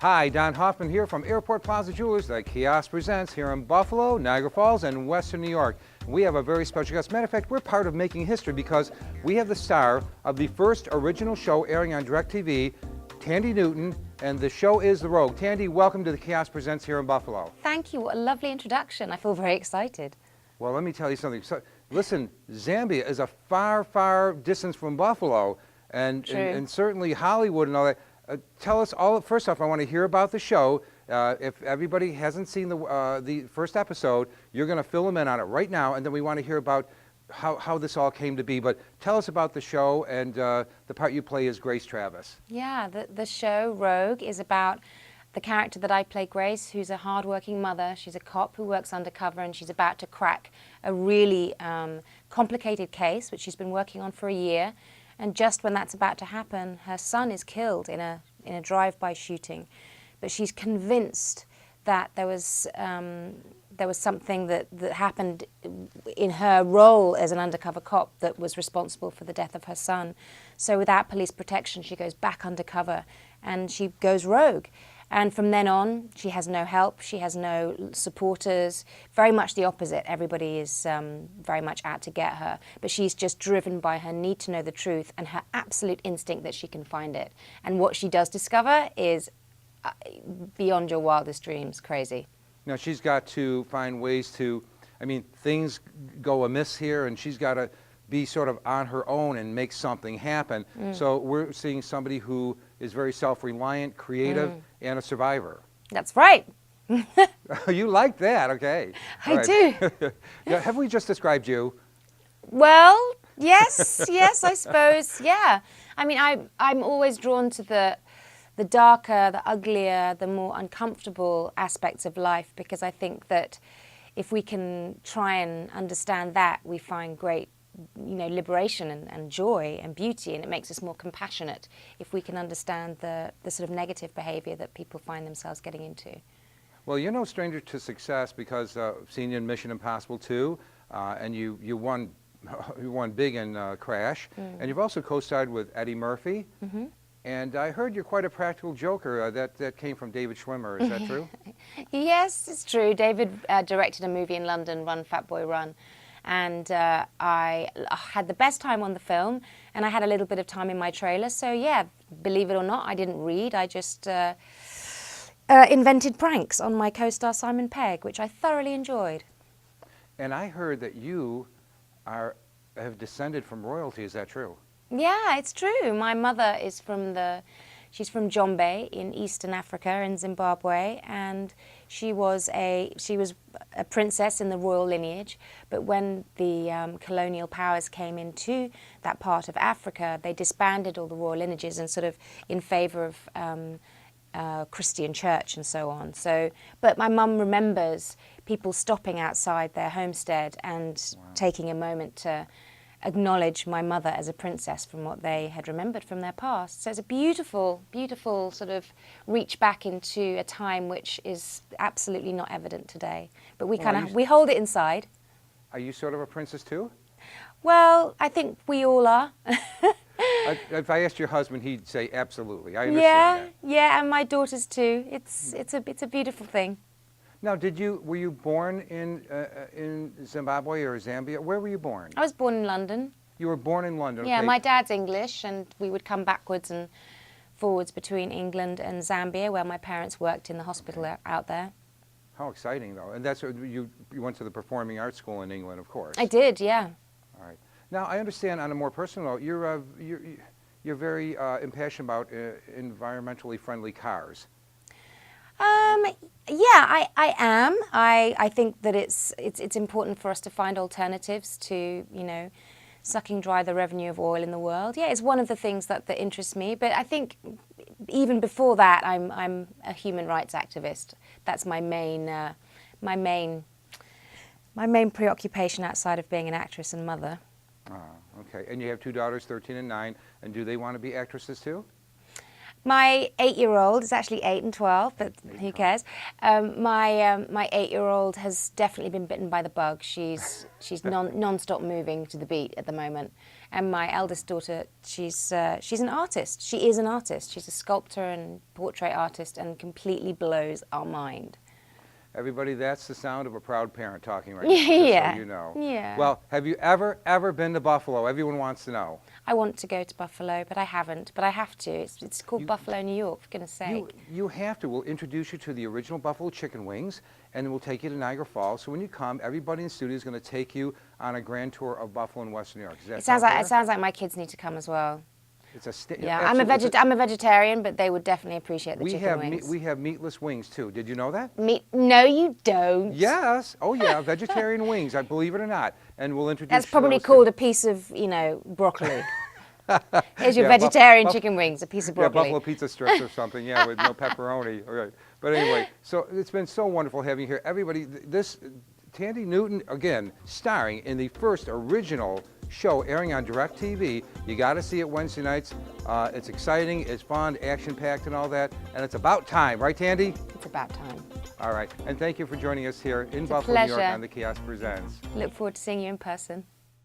Hi, Don Hoffman here from Airport Plaza Jewelers, the Kiosk Presents here in Buffalo, Niagara Falls, and Western New York. We have a very special guest. Matter of fact, we're part of making history because we have the star of the first original show airing on DirecTV, Thandie Newton, and the show is The Rogue. Thandie, welcome to the Kiosk Presents here in Buffalo. Thank you. What a lovely introduction. I feel very excited. Well, let me tell you something. So, listen, Zambia is a far, far distance from Buffalo, and certainly Hollywood and all that. Tell us all. First off, I want to hear about the show. If everybody hasn't seen the first episode, you're going to fill them in on it right now, and then we want to hear about how this all came to be. But tell us about the show and the part you play as Grace Travis. Yeah, the show Rogue is about the character that I play, Grace, who's a hardworking mother. She's a cop who works undercover, and she's about to crack a really complicated case, which she's been working on for a year. And just when that's about to happen, her son is killed in a drive-by shooting. But she's convinced that there was something that happened in her role as an undercover cop that was responsible for the death of her son. So without police protection, she goes back undercover and she goes rogue. And from then on, she has no help, she has no supporters, very much the opposite. Everybody is very much out to get her, but she's just driven by her need to know the truth and her absolute instinct that she can find it. And what she does discover is beyond your wildest dreams, crazy. Now, she's got to find ways to, I mean, things go amiss here, and she's got to be sort of on her own and make something happen. So we're seeing somebody who is very self-reliant, creative, and a survivor. That's right. You like that, okay. I do. Yeah, have we just described you? Well, yes, yes, I suppose, yeah. I mean, I'm always drawn to the darker, the uglier, the more uncomfortable aspects of life, because I think that if we can try and understand that, we find great liberation and joy and beauty, and it makes us more compassionate if we can understand the sort of negative behavior that people find themselves getting into. Well, you're no stranger to success because I've seen you in Mission Impossible 2, and you won big in Crash, and you've also co-starred with Eddie Murphy, and I heard you're quite a practical joker. That came from David Schwimmer, is that true? Yes, it's true. David directed a movie in London, Run Fat Boy Run. And I had the best time on the film, and I had a little bit of time in my trailer. So yeah, believe it or not, I didn't read. I just invented pranks on my co-star Simon Pegg, which I thoroughly enjoyed. And I heard that you have descended from royalty. Is that true? Yeah, it's true. My mother is she's from Jombe in Eastern Africa, in Zimbabwe, and she was a princess in the royal lineage. But when the colonial powers came into that part of Africa, they disbanded all the royal lineages and sort of in favor of Christian church and so on. But my mum remembers people stopping outside their homestead and taking a moment to acknowledge my mother as a princess from what they had remembered from their past. So it's a beautiful, beautiful sort of reach back into a time which is absolutely not evident today. But we we hold it inside. Are you sort of a princess too? Well, I think we all are. If I asked your husband, he'd say absolutely. I understand that. Yeah, and my daughters too. It's a beautiful thing. Now, were you born in Zimbabwe or Zambia? Where were you born? I was born in London. You were born in London. Yeah, okay. my dad's English, and we would come backwards and forwards between England and Zambia, where my parents worked in the hospital out there. How exciting, though! And that's you went to the Performing Arts School in England, of course. I did, yeah. All right. Now, I understand on a more personal note, you're very impassioned about environmentally friendly cars. Yeah, I am. I think that it's important for us to find alternatives to, sucking dry the revenue of oil in the world. Yeah, it's one of the things that interests me. But I think even before that, I'm a human rights activist. That's my main preoccupation outside of being an actress and mother. Okay. And you have two daughters, 13 and 9. And do they want to be actresses too? My 8-year-old is actually 8 and 12, but who cares? My 8-year-old has definitely been bitten by the bug. She's non-stop moving to the beat at the moment, And my eldest daughter, she's an artist. She is an artist. She's a sculptor and portrait artist and completely blows our mind. Everybody, that's the sound of a proud parent talking right now, Yeah. just so you know. Yeah. Well, have you ever been to Buffalo? Everyone wants to know. I want to go to Buffalo, but I haven't. But I have to. It's called Buffalo, New York, for goodness sake. You have to. We'll introduce you to the original Buffalo chicken wings, and then we'll take you to Niagara Falls. So when you come, everybody in the studio is going to take you on a grand tour of Buffalo and Western New York. Does that It sounds like my kids need to come as well. It's Yeah, I'm a vegetarian, but they would definitely appreciate the chicken wings. We have meatless wings too. Did you know that? Meat? No, you don't. Yes. Oh yeah, vegetarian wings. I believe it or not. And we'll introduce. That's you probably those called a piece of, broccoli. Here's your vegetarian chicken wings, a piece of broccoli. Yeah, buffalo pizza strips or something. Yeah, with no pepperoni. All right. But anyway, so it's been so wonderful having you here. Everybody, this Thandie Newton again, starring in the first original show airing on DirecTV. You got to see it Wednesday nights. It's exciting, it's fun, action-packed and all that. And it's about time, right, Thandie? It's about time. All right. And thank you for joining us here in It's Buffalo, New York pleasure. on The Kiosk Presents. Look forward to seeing you in person.